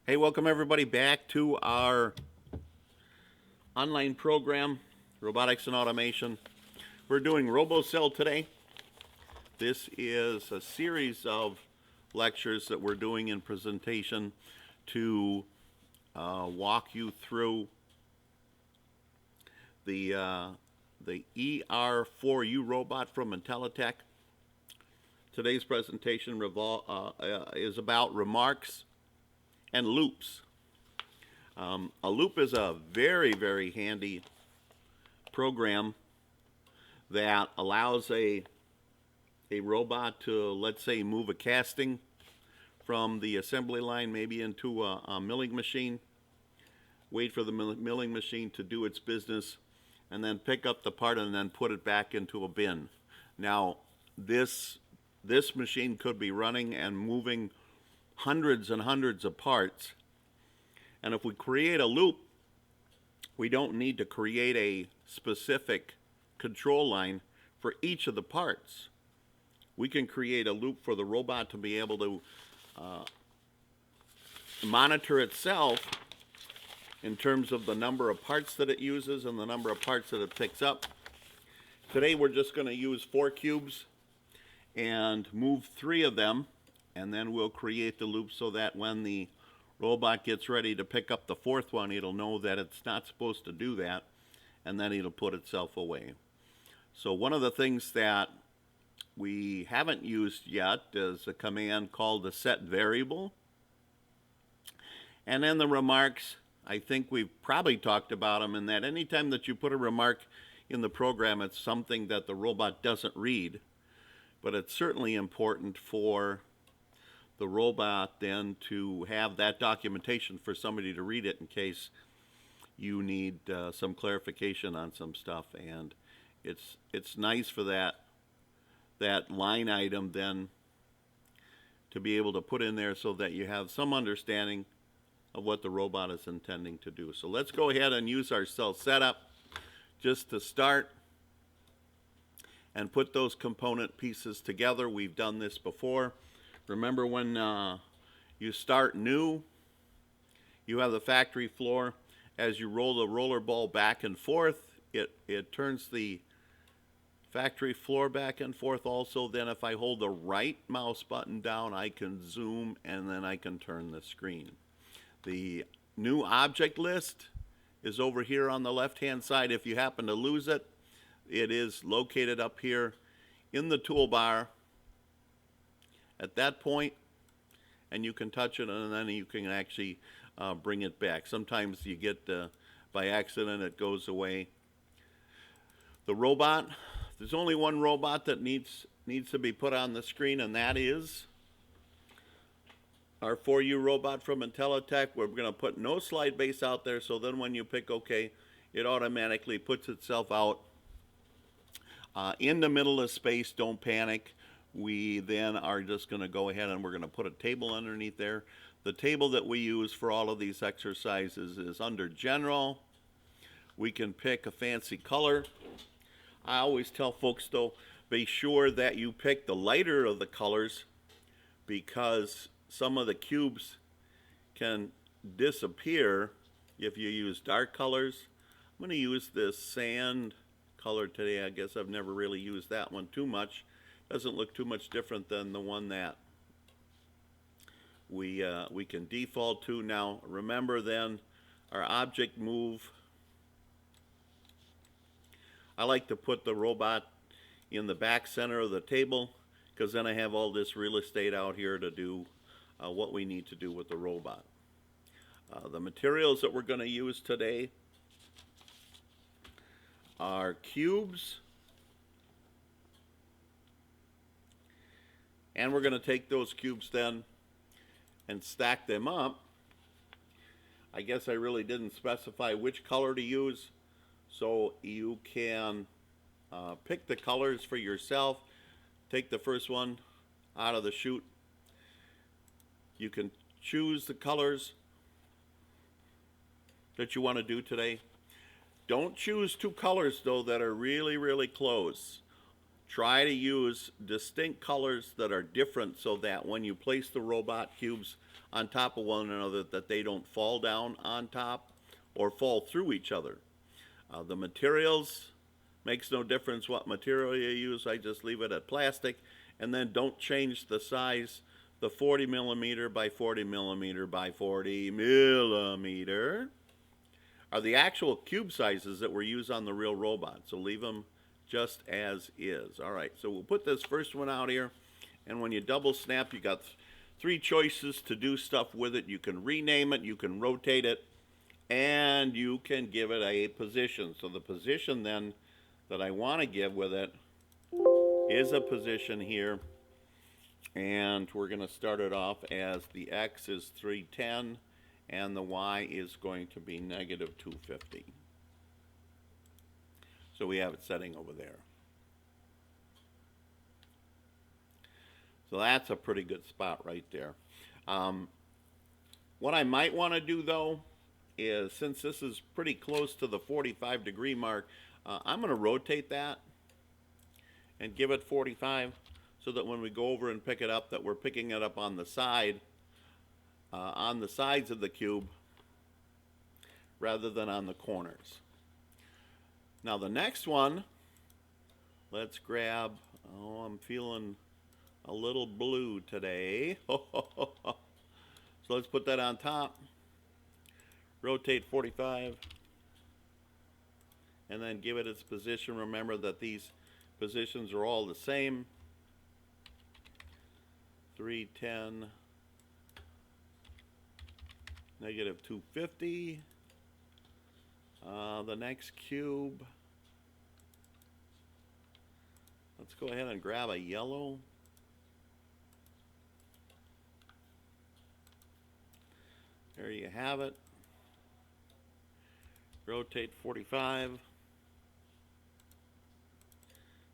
Hey, welcome everybody back to our online program, Robotics and Automation. We're doing RoboCell today. This is a series of lectures that we're doing in presentation to walk you through the ER4U robot from Intelitek. Today's presentation is about remarks and loops. A loop is a very, very handy program that allows a robot to, let's say, move a casting from the assembly line maybe into a milling machine, wait for the milling machine to do its business, and then pick up the part and then put it back into a bin. Now, this machine could be running and moving hundreds and hundreds of parts. And if we create a loop, we don't need to create a specific control line for each of the parts. We can create a loop for the robot to be able to monitor itself in terms of the number of parts that it uses and the number of parts that it picks up. Today we're just going to use 4 cubes and move 3 of them, and then we'll create the loop so that when the robot gets ready to pick up the 4th one, it'll know that it's not supposed to do that, and then it'll put itself away. So one of the things that we haven't used yet is a command called the set variable. And then the remarks, I think we've probably talked about them, in that anytime that you put a remark in the program, it's something that the robot doesn't read, but it's certainly important for the robot then to have that documentation for somebody to read it in case you need some clarification on some stuff. And it's nice for that line item then to be able to put in there so that you have some understanding of what the robot is intending to do. So let's go ahead and use our cell setup just to start and put those component pieces together. We've done this before. Remember, when you start new, you have the factory floor. As you roll the roller ball back and forth, it turns the factory floor back and forth also. Then if I hold the right mouse button down, I can zoom and then I can turn the screen. The new object list is over here on the left-hand side. If you happen to lose it, it is located up here in the toolbar at that point, and you can touch it and then you can actually bring it back. Sometimes you get by accident it goes away. The robot, there's only one robot that needs to be put on the screen, and that is our 4U robot from Intelitek. We're going to put no slide base out there, so then when you pick OK, it automatically puts itself out in the middle of space. Don't panic. We then are just going to go ahead and we're going to put a table underneath there. The table that we use for all of these exercises is under General. We can pick a fancy color. I always tell folks, though, be sure that you pick the lighter of the colors, because some of the cubes can disappear if you use dark colors. I'm going to use this sand color today. I guess I've never really used that one too much. Doesn't look too much different than the one that we can default to. Now remember then, our object move, I like to put the robot in the back center of the table, because then I have all this real estate out here to do what we need to do with the robot. The materials that we're going to use today are cubes, and we're going to take those cubes then and stack them up. I guess I really didn't specify which color to use, so you can pick the colors for yourself. Take the first one out of the chute. You can choose the colors that you want to do today. Don't choose 2 colors, though, that are really, really close. try to use distinct colors that are different so that when you place the robot cubes on top of one another, that they don't fall down on top or fall through each other. The materials, makes no difference what material you use. I just leave it at plastic, and then don't change the size. The 40 millimeter by 40 millimeter by 40 millimeter are the actual cube sizes that were used on the real robot, so leave them just as is. All right, so we'll put this first one out here, and when you double snap, you got three choices to do stuff with it. You can rename it, you can rotate it, and you can give it a position. So the position then that I want to give with it is a position here, and we're going to start it off as the X is 310 and the Y is going to be negative 250. So we have it setting over there. So that's a pretty good spot right there. What I might want to do though is, since this is pretty close to the 45-degree mark, I'm going to rotate that and give it 45 so that when we go over and pick it up, that we're picking it up on the side, on the sides of the cube rather than on the corners. Now the next one, let's grab, oh, I'm feeling a little blue today. So let's put that on top, rotate 45, and then give it its position. Remember that these positions are all the same. 310, negative 250. The next cube, let's go ahead and grab a yellow. There you have it. Rotate 45.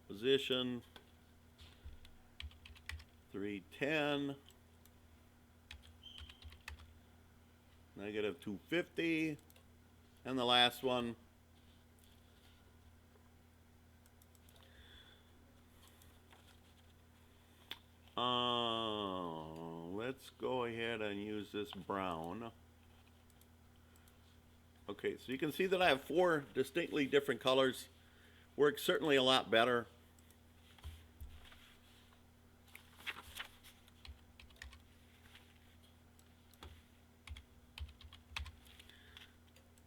Position 310. Negative 250. And the last one, let's go ahead and use this brown. Okay, so you can see that I have four distinctly different colors. Works certainly a lot better.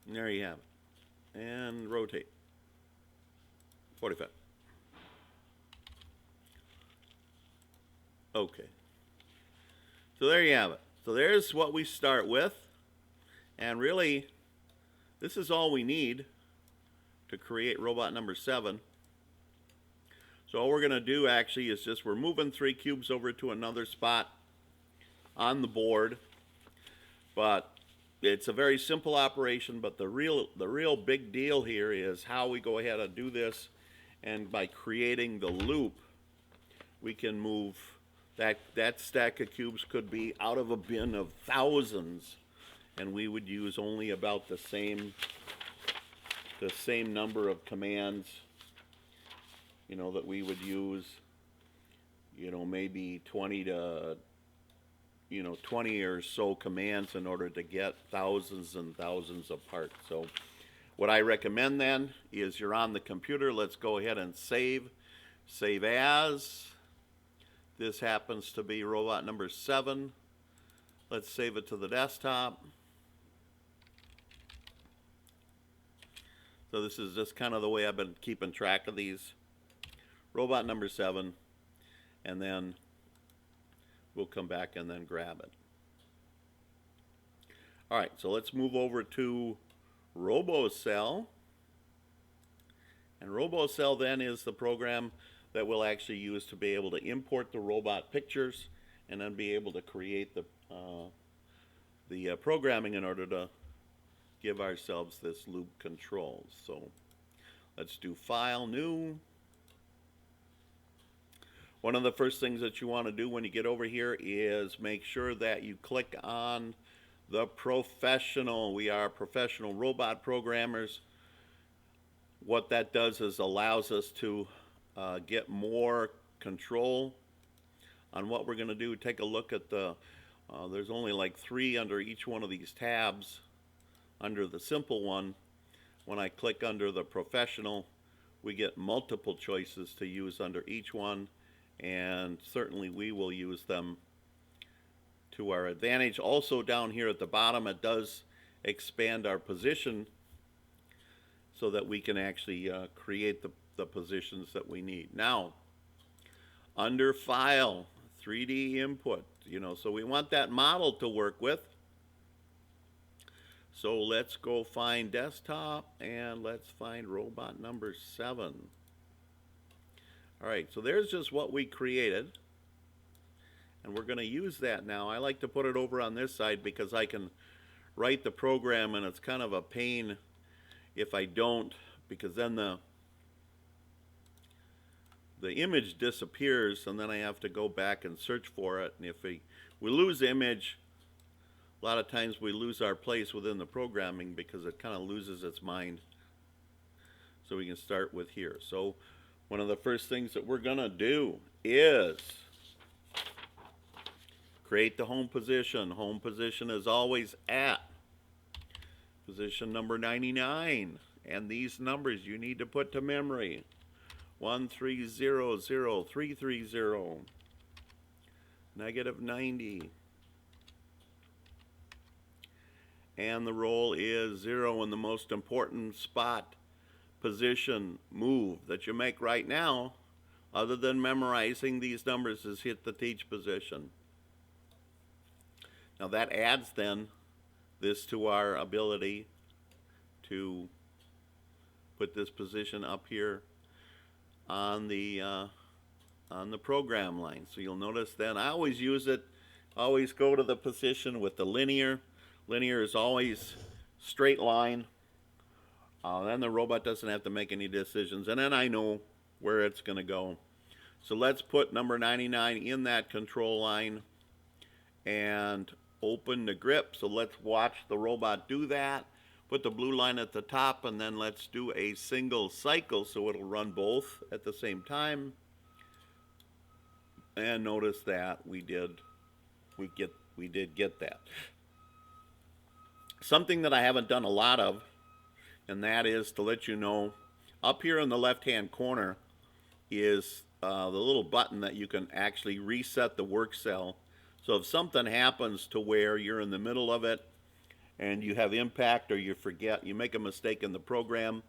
And there you have it. And rotate. 45. Okay. So there you have it. So there's what we start with. And really, this is all we need to create robot number 7. So all we're going to do actually is just, we're moving 3 cubes over to another spot on the board. But it's a very simple operation, but the real big deal here is how we go ahead and do this. And by creating the loop, we can move that stack of cubes could be out of a bin of thousands, and we would use only about the same number of commands, you know, that we would use, you know, maybe 20 or so commands in order to get thousands and thousands of parts. So what I recommend then is, you're on the computer, let's go ahead and save as. This happens to be robot number 7. Let's save it to the desktop. So this is just kind of the way I've been keeping track of these. Robot number 7, and then we'll come back and then grab it. All right, so let's move over to RoboCell. And RoboCell then is the program that we'll actually use to be able to import the robot pictures and then be able to create the programming in order to give ourselves this loop control. So let's do File, New. One of the first things that you want to do when you get over here is make sure that you click on the Professional. We are professional robot programmers. What that does is allows us to get more control on what we're going to do, take a look at there's only like 3 under each one of these tabs. Under the simple one, when I click under the professional, we get multiple choices to use under each one, and certainly we will use them to our advantage. Also down here at the bottom, it does expand our position so that we can actually create the positions that we need. Now, under File, 3D Input, so we want that model to work with. So let's go find desktop, and let's find robot number 7. All right, so there's just what we created, and we're going to use that now. I like to put it over on this side because I can write the program, and it's kind of a pain if I don't, because then the image disappears, and then I have to go back and search for it. And if we lose the image, a lot of times we lose our place within the programming because it kind of loses its mind. So we can start with here. So one of the first things that we're going to do is create the home position. Home position is always at position number 99. And these numbers you need to put to memory. 1300330, -90. And the roll is 0, and the most important spot, position, move that you make right now, other than memorizing these numbers, is hit the teach position. Now that adds then this to our ability to put this position up here on the program line. So you'll notice then I always use it, always go to the position with the linear. Linear is always straight line. Then the robot doesn't have to make any decisions, and then I know where it's going to go. So let's put number 99 in that control line and open the grip. So let's watch the robot do that. Put the blue line at the top, and then let's do a single cycle so it'll run both at the same time. And notice that we did get that. Something that I haven't done a lot of, and that is to let you know, up here in the left-hand corner is the little button that you can actually reset the work cell. So if something happens to where you're in the middle of it and you have impact, or you forget, you make a mistake in the program,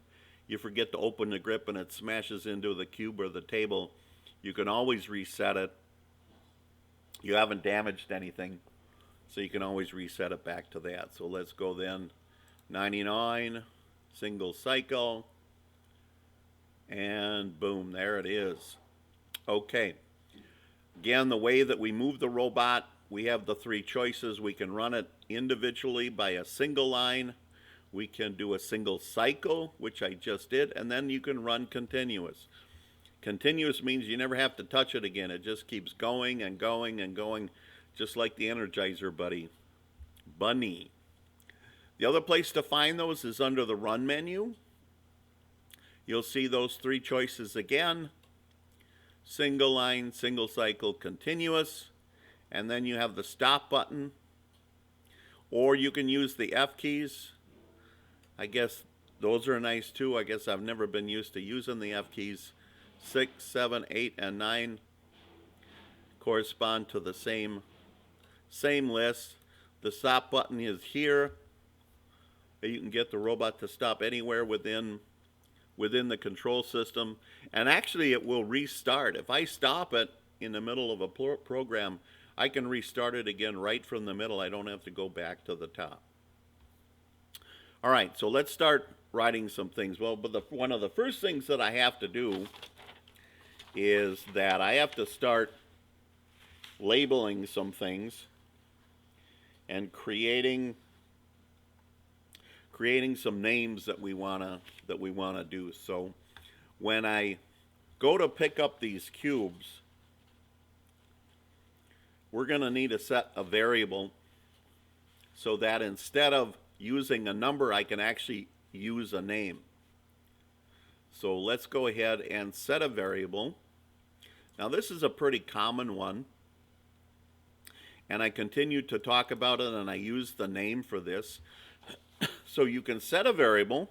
you forget to open the grip and it smashes into the cube or the table, you can always reset it. You haven't damaged anything, so you can always reset it back to that. So let's go then, 99, single cycle, and boom, there it is. Okay, again, the way that we move the robot, we have the 3 choices. We can run it individually by a single line. We can do a single cycle, which I just did, and then you can run continuous. Continuous means you never have to touch it again. It just keeps going and going and going, just like the Energizer Bunny. The other place to find those is under the Run menu. You'll see those 3 choices again. Single line, single cycle, continuous. And then you have the stop button. Or you can use the F keys. I guess those are nice too. I guess I've never been used to using the F keys. 6, 7, 8, and 9 correspond to the same list. The stop button is here. You can get the robot to stop anywhere within the control system, and actually it will restart. If I stop it in the middle of a program, I can restart it again right from the middle. I don't have to go back to the top. All right, so let's start writing some things. Well, but one of the first things that I have to do is that I have to start labeling some things and creating some names that we wanna do. So when I go to pick up these cubes, we're gonna need to set a variable so that instead of using a number, I can actually use a name. So let's go ahead and set a variable. Now this is a pretty common one, and I continue to talk about it, and I use the name for this. So you can set a variable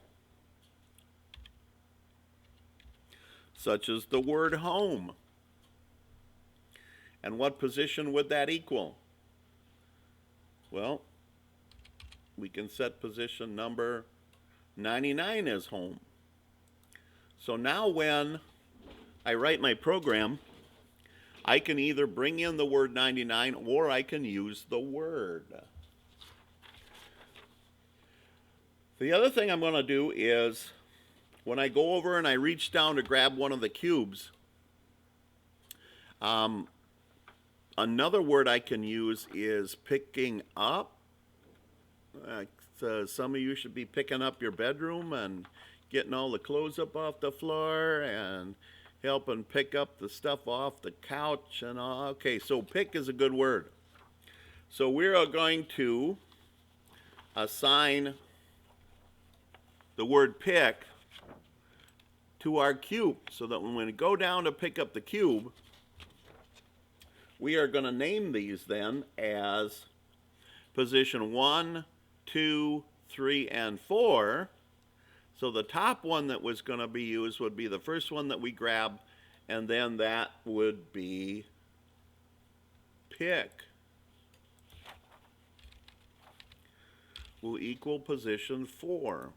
such as the word home. And what position would that equal? Well, we can set position number 99 as home. So now when I write my program, I can either bring in the word 99 or I can use the word. The other thing I'm going to do is when I go over and I reach down to grab one of the cubes, another word I can use is picking up. Some of you should be picking up your bedroom and getting all the clothes up off the floor and helping pick up the stuff off the couch and all. Okay, so pick is a good word. So we are going to assign the word pick to our cube so that when we go down to pick up the cube, we are going to name these then as position 1, 2, 3, and 4. So the top one that was going to be used would be the first one that we grab, and then that would be pick. Will equal position 4.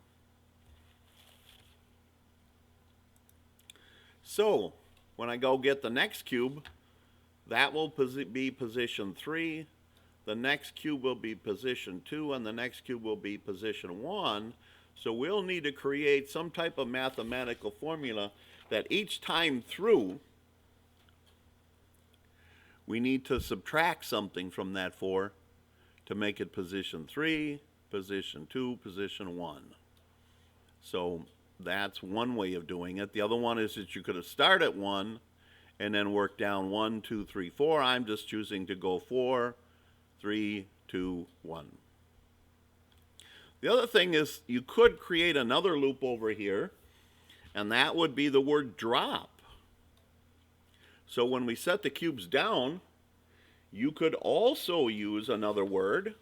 So when I go get the next cube, that will be position 3. The next cube will be position 2, and the next cube will be position 1. So we'll need to create some type of mathematical formula that each time through, we need to subtract something from that 4 to make it position 3, position 2, position 1. So that's one way of doing it. The other one is that you could have started at 1 and then work down 1, 2, 3, 4. I'm just choosing to go 4, 3, 2, 1. The other thing is you could create another loop over here, and that would be the word drop. So when we set the cubes down, you could also use another word,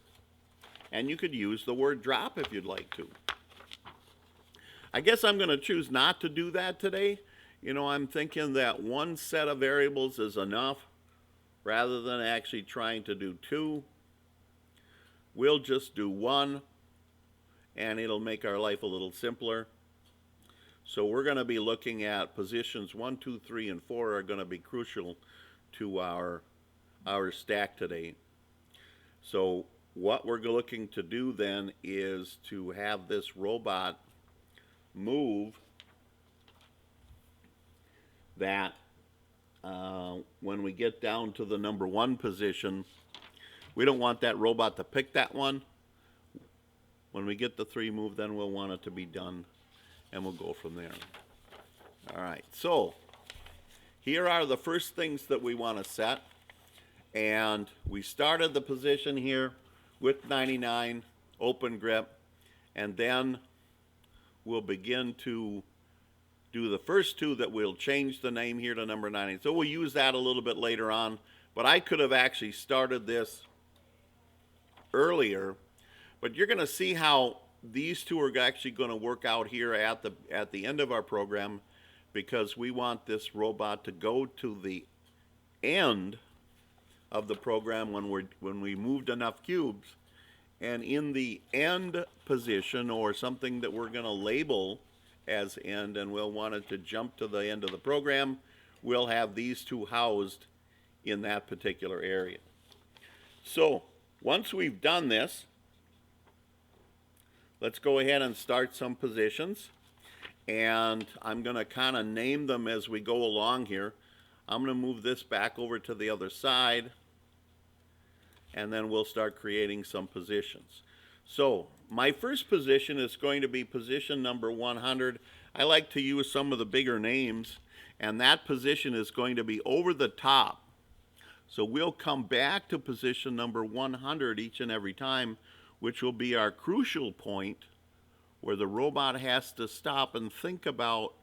and you could use the word drop if you'd like to. I guess I'm going to choose not to do that today. You know, I'm thinking that one set of variables is enough rather than actually trying to do 2. We'll just do 1, and it'll make our life a little simpler. So we're going to be looking at positions 1, 2, 3, and 4 are going to be crucial to our stack today. So what we're looking to do then is to have this robot move that when we get down to the number 1 position, we don't want that robot to pick that one. When we get the 3 move, then we'll want it to be done, and we'll go from there. All right, so here are the first things that we want to set. And we started the position here with 99, open grip, and then we'll begin to do the first 2 that we'll change the name here to number 99. So we'll use that a little bit later on, but I could have actually started this earlier, but you're going to see how these 2 are actually going to work out here at the end of our program, because we want this robot to go to the end of the program when we moved enough cubes, and in the end position, or something that we're going to label as end, and we'll want it to jump to the end of the program, we'll have these 2 housed in that particular area. So once we've done this, let's go ahead and start some positions, and I'm going to kind of name them as we go along here. I'm going to move this back over to the other side, and then we'll start creating some positions. So my first position is going to be position number 100. I like to use some of the bigger names, and that position is going to be over the top. So we'll come back to position number 100 each and every time, which will be our crucial point where the robot has to stop and think about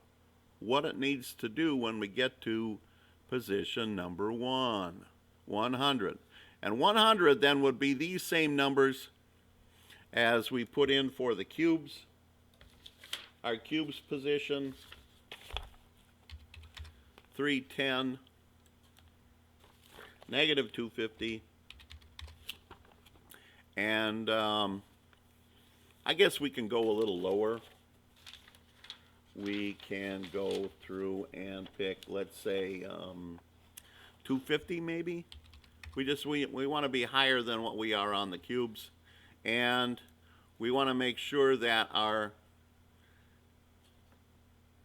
what it needs to do when we get to position number 100. And 100 then would be these same numbers as we put in for the cubes. Our cubes position, 310, negative 250, and I guess we can go a little lower. We can go through and pick, let's say, 250 maybe. We want to be higher than what we are on the cubes, and we want to make sure that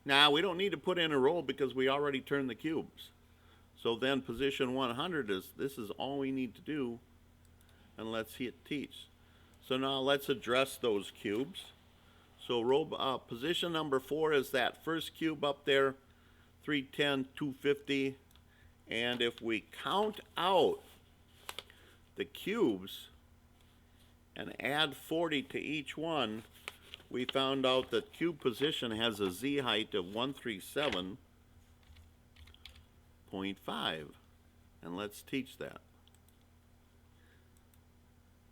now we don't need to put in a roll because we already turned the cubes. So then position 100 this is all we need to do, and let's hit teach. So now let's address those cubes. So position number 4 is that first cube up there, 310, 250, and if we count out the cubes and add 40 to each one, we found out that cube position has a z height of 137.5. And let's teach that.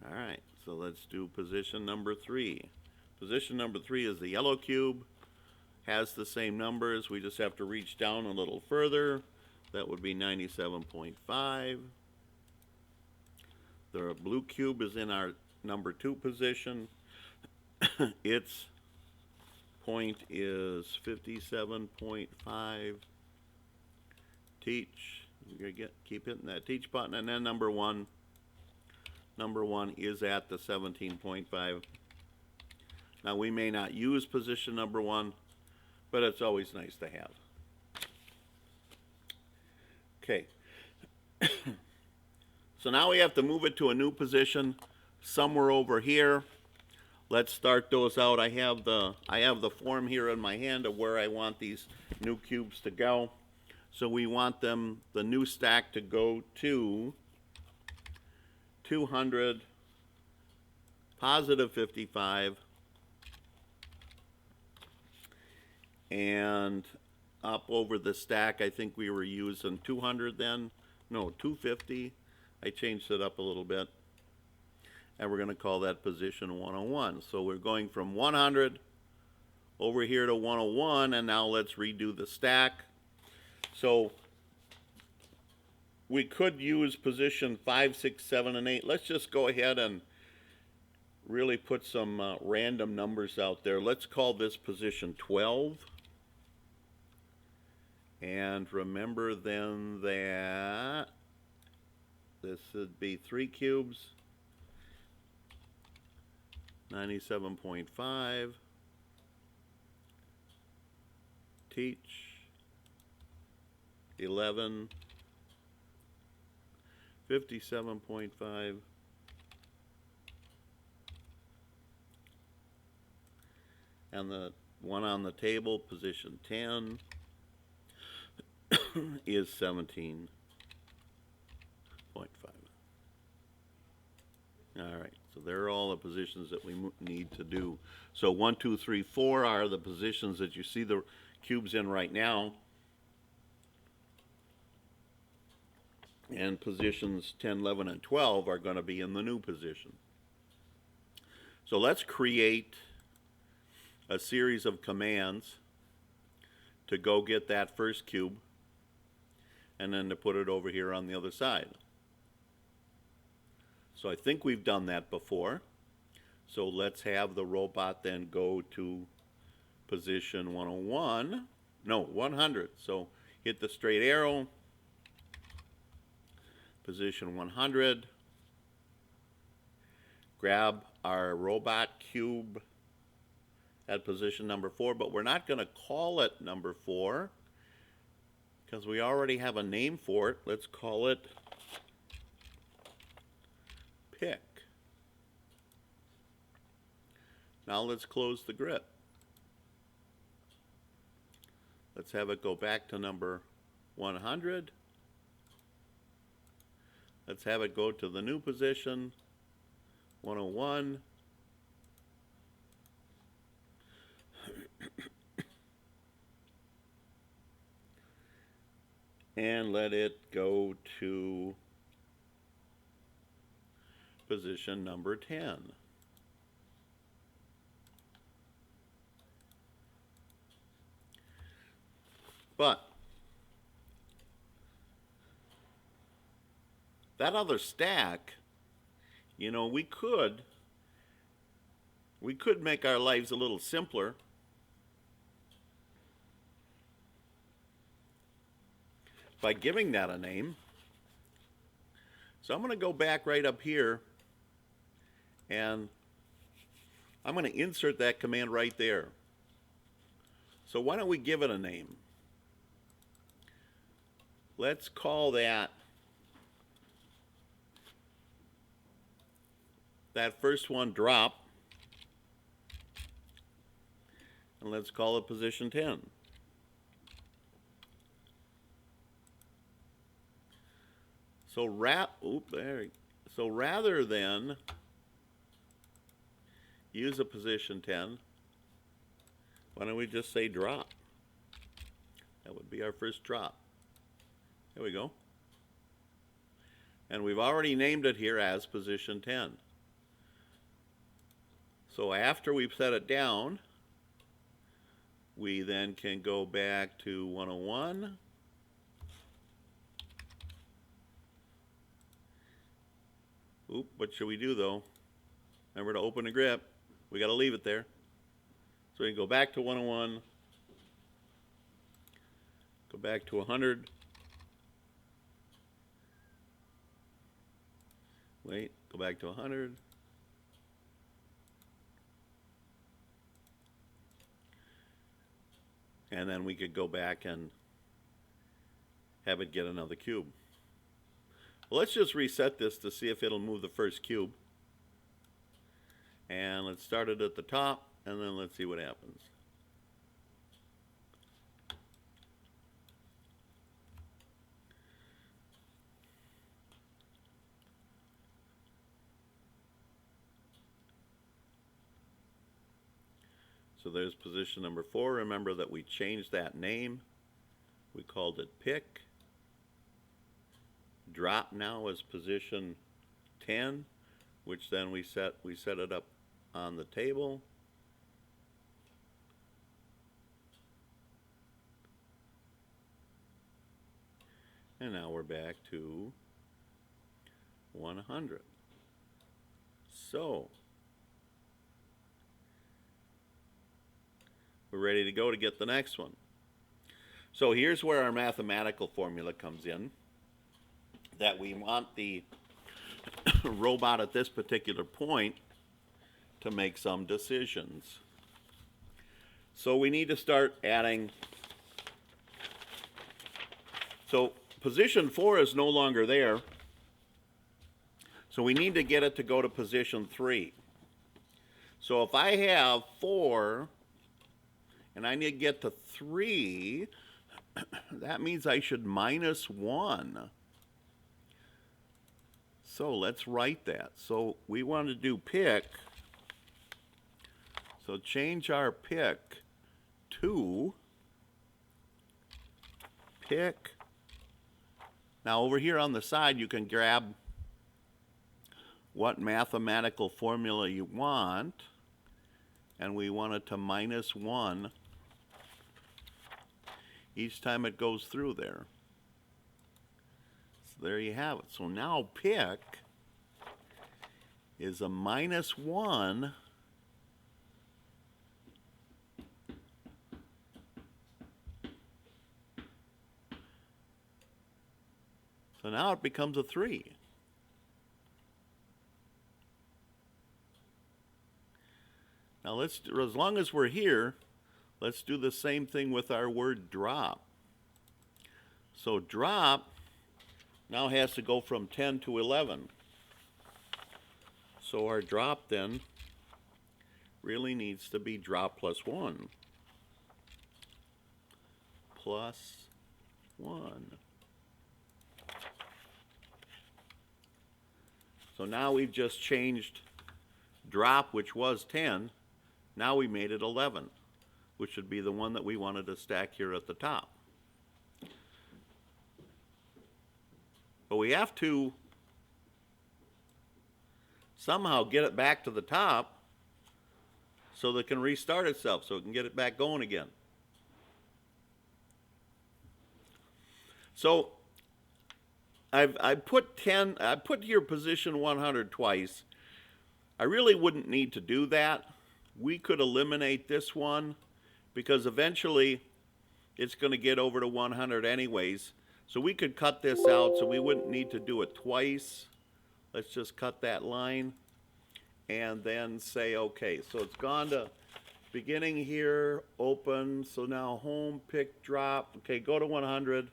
All right, so let's do position number 3. Position number 3 is the yellow cube, has the same numbers. We just have to reach down a little further. That would be 97.5. The blue cube is in our number 2 position. Its point is 57.5. Teach. You're gonna keep hitting that teach button, and then number 1. Number 1 is at the 17.5. Now we may not use position number 1, but it's always nice to have. Okay. So now we have to move it to a new position somewhere over here. Let's start those out. I have the form here in my hand of where I want these new cubes to go. So we want the new stack to go to 200, positive 55, and up over the stack, I think we were using 200 then. No, 250. I changed it up a little bit. And we're going to call that position 101. So we're going from 100 over here to 101, and now let's redo the stack. So we could use position 5, 6, 7, and 8. Let's just go ahead and really put some random numbers out there. Let's call this position 12. And remember then that this would be 3 cubes. 97.5, teach, 11, 57.5, and the one on the table, position 10, is 17.5. All right. So there are all the positions that we need to do. So 1, 2, 3, 4 are the positions that you see the cubes in right now. And positions 10, 11, and 12 are going to be in the new position. So let's create a series of commands to go get that first cube and then to put it over here on the other side. So I think we've done that before. So let's have the robot then go to position 101. No, 100. So hit the straight arrow. Position 100. Grab our robot cube at position number 4, but we're not going to call it number 4 because we already have a name for it. Let's call it pick. Now let's close the grip. Let's have it go back to number 100. Let's have it go to the new position, 101. and let it go to position number 10. But that other stack, you know, we could make our lives a little simpler by giving that a name. So I'm going to go back right up here and I'm going to insert that command right there. So why don't we give it a name? Let's call that first one drop, and let's call it position 10. So rather than use a position 10, why don't we just say drop? That would be our first drop. There we go. And we've already named it here as position 10. So after we've set it down, we then can go back to 101. Oop, what should we do though? Remember to open the grip. We got to leave it there. So we can go back to 101, go back to 100. Wait, go back to 100. And then we could go back and have it get another cube. Well, let's just reset this to see if it'll move the first cube. And let's start it at the top, and then let's see what happens. So there's position number 4. Remember that we changed that name. We called it pick. Drop now is position 10, which then we set it up on the table. And now we're back to 100. So we're ready to go to get the next one. So here's where our mathematical formula comes in, that we want the robot at this particular point to make some decisions. So we need to start adding. So position 4 is no longer there. So we need to get it to go to position 3. So if I have 4 and I need to get to 3, that means I should minus 1. So let's write that. So we want to do pick. So change our pick to pick. Now over here on the side you can grab what mathematical formula you want, and we want it to minus 1 each time it goes through there. So there you have it. So now pick is a minus 1 so now it becomes a 3. Now let's, as long as we're here, let's do the same thing with our word drop. So drop now has to go from 10 to 11. So our drop then really needs to be drop plus 1. Plus 1. So now we've just changed drop, which was 10. Now we made it 11, which would be the one that we wanted to stack here at the top. But we have to somehow get it back to the top so that it can restart itself, so it can get it back going again. So I put here position 100 twice. I really wouldn't need to do that. We could eliminate this one because eventually it's going to get over to 100 anyways. So we could cut this out so we wouldn't need to do it twice. Let's just cut that line and then say okay. So it's gone to beginning here, open. So now home, pick, drop. Okay, go to 100.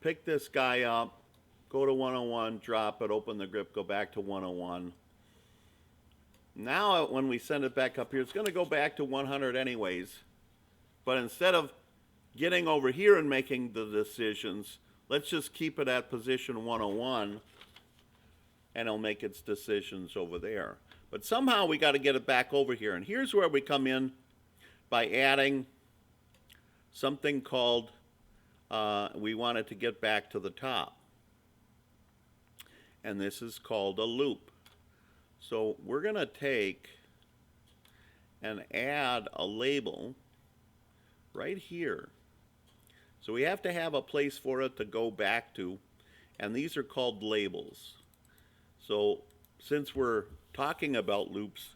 Pick this guy up, go to 101, drop it, open the grip, go back to 101. Now when we send it back up here, it's going to go back to 100 anyways. But instead of getting over here and making the decisions, let's just keep it at position 101 and it'll make its decisions over there. But somehow we got to get it back over here. And here's where we come in by adding something called we want it to get back to the top. And this is called a loop. So we're going to take and add a label right here. So we have to have a place for it to go back to, and these are called labels. So since we're talking about loops,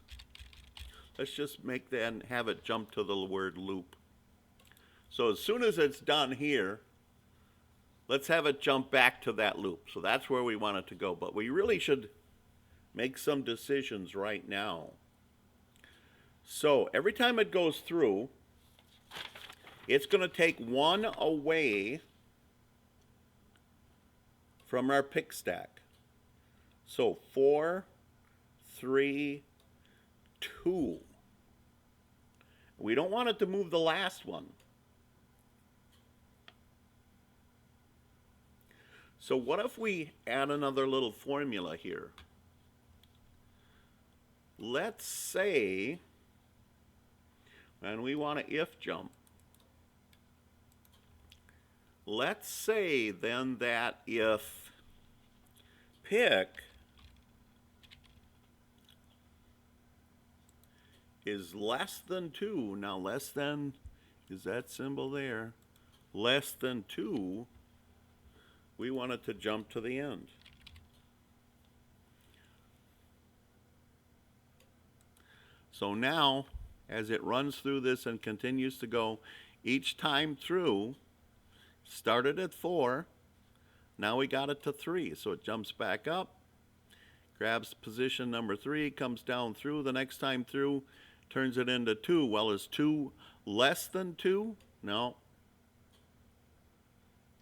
let's just make that and have it jump to the word loop. So as soon as it's done here, let's have it jump back to that loop. So that's where we want it to go. But we really should make some decisions right now. So every time it goes through, it's going to take one away from our pick stack. So 4, 3, 2. We don't want it to move the last one. So what if we add another little formula here? Let's say, and we want to if jump. Let's say then that if pick is less than 2, now less than is that symbol there, less than 2, we want it to jump to the end. So now, as it runs through this and continues to go, each time through, started at 4, now we got it to 3. So it jumps back up, grabs position number 3, comes down through, the next time through, turns it into 2. Well, is 2 less than 2? No.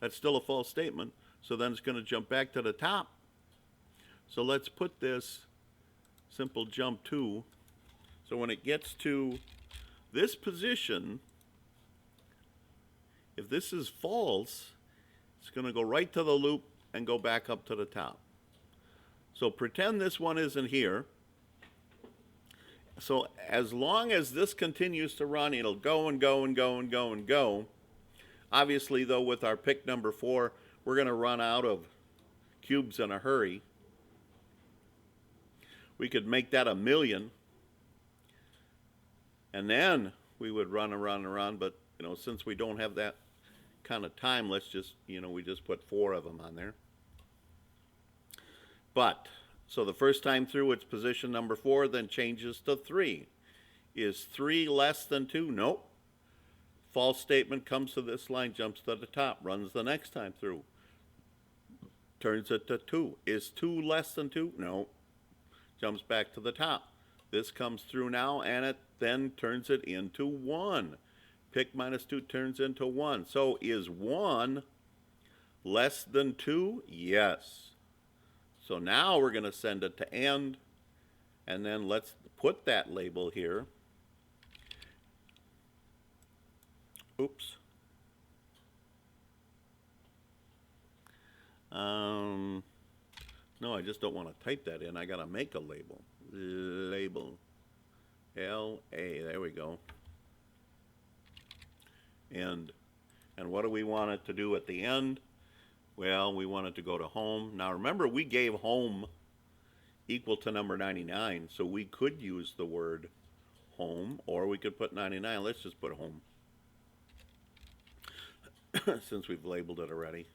That's still a false statement. So then it's going to jump back to the top. So let's put this simple jump 2. So when it gets to this position, if this is false, it's going to go right to the loop and go back up to the top. So pretend this one isn't here. So as long as this continues to run, it'll go and go and go and go and go. Obviously, though, with our pick number 4, we're going to run out of cubes in a hurry. We could make that 1,000,000. And then we would run around and around, but since we don't have that kind of time, let's just, we just put 4 of them on there. But, so the first time through it's position number 4, then changes to 3. Is 3 less than 2? Nope. False statement comes to this line, jumps to the top, runs the next time through. Turns it to 2. Is 2 less than 2? No. Jumps back to the top. This comes through now, and it then turns it into 1. Pick minus 2 turns into 1. So is 1 less than 2? Yes. So now we're going to send it to end, and then let's put that label here. Oops. No, I just don't want to type that in. I got to make a label. Label. L-A. There we go. And And what do we want it to do at the end? Well, we want it to go to home. Now remember, we gave home equal to number 99, so we could use the word home, or we could put 99. Let's just put home, since we've labeled it already.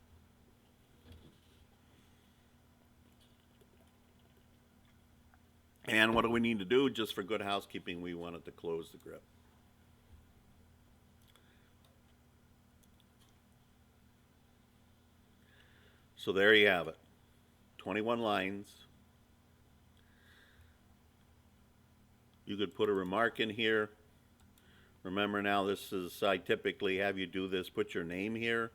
And what do we need to do? Just for good housekeeping, we wanted to close the grip. So there you have it, 21 lines. You could put a remark in here. Remember now, this is, I typically have you do this, put your name here.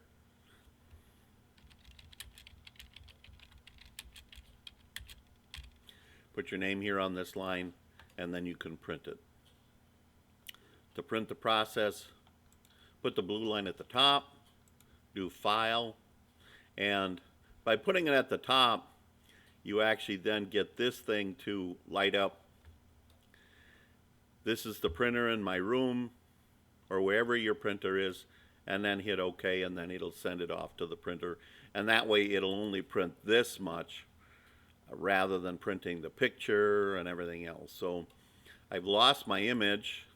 Put your name here on this line, and then you can print it. To print the process, put the blue line at the top, do File, and by putting it at the top, you actually then get this thing to light up. This is the printer in my room, or wherever your printer is, and then hit OK, and then it'll send it off to the printer. And that way it'll only print this much, rather than printing the picture and everything else. So I've lost my image,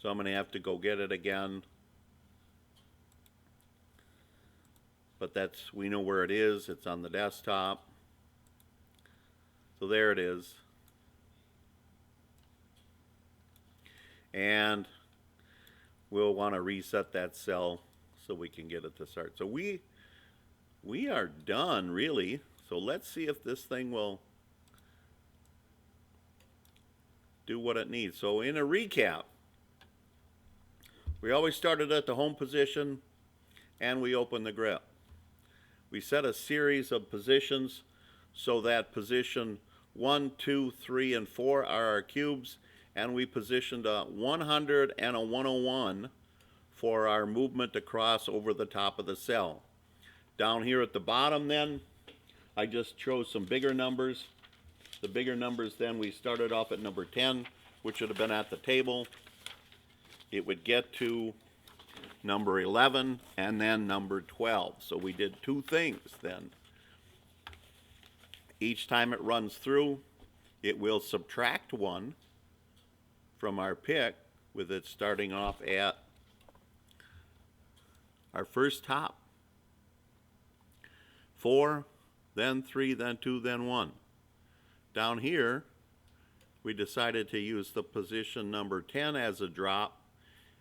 so I'm going to have to go get it again. But that's, we know where it is. It's on the desktop. So there it is. And we'll want to reset that cell so we can get it to start. So we are done, really. So let's see if this thing will do what it needs. So in a recap, we always started at the home position and we opened the grip. We set a series of positions so that position 1, 2, 3, and 4 are our cubes, and we positioned a 100 and a 101 for our movement across over the top of the cell. Down here at the bottom then, I just chose some bigger numbers. The bigger numbers then, we started off at number 10, which would have been at the table. It would get to number 11 and then number 12. So we did two things then. Each time it runs through, it will subtract 1 from our pick, with it starting off at our first top. 4, then 3, then 2, then 1. Down here, we decided to use the position number 10 as a drop,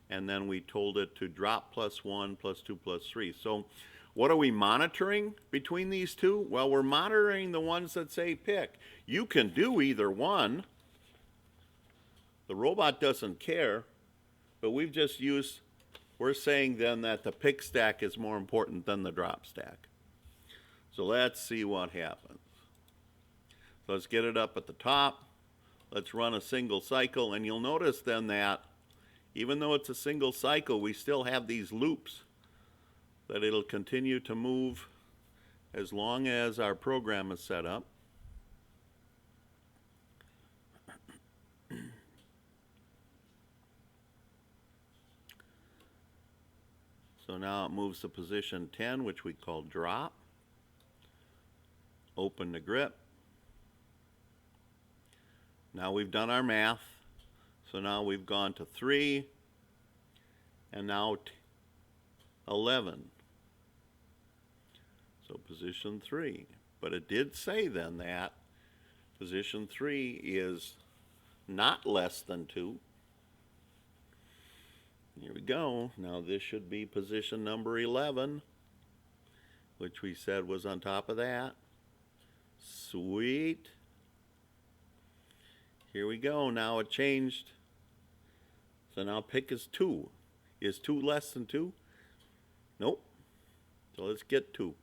and then we told it to drop +1, +2, +3. So what are we monitoring between these two? Well, we're monitoring the ones that say pick. You can do either one. The robot doesn't care, but we've just used, we're saying then that the pick stack is more important than the drop stack. So let's see what happens. So let's get it up at the top. Let's run a single cycle, and you'll notice then that even though it's a single cycle, we still have these loops that it'll continue to move as long as our program is set up. So now it moves to position 10, which we call drop. Open the grip. Now we've done our math. So now we've gone to 3 and now 11. So position 3. But it did say then that position 3 is not less than 2. Here we go. Now this should be position number 11, which we said was on top of that. Sweet. Here we go. Now it changed. So now pick is 2. Is 2 less than 2? Nope. So let's get 2.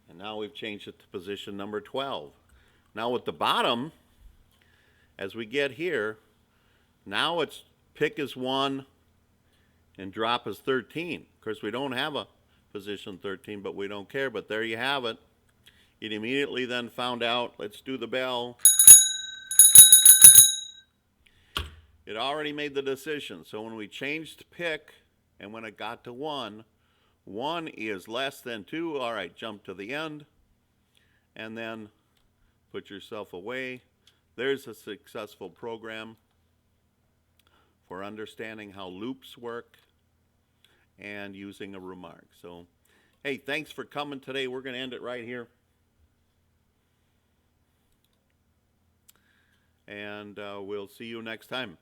And now we've changed it to position number 12. Now at the bottom, as we get here, now it's pick is 1 and drop is 13. Of course, we don't have a position 13, but we don't care. But there you have it. It immediately then found out, let's do the bell. It already made the decision. So when we changed pick and when it got to 1, 1 is less than 2. All right, jump to the end and then put yourself away. There's a successful program for understanding how loops work and using a remark. So, hey, thanks for coming today. We're going to end it right here. And we'll see you next time.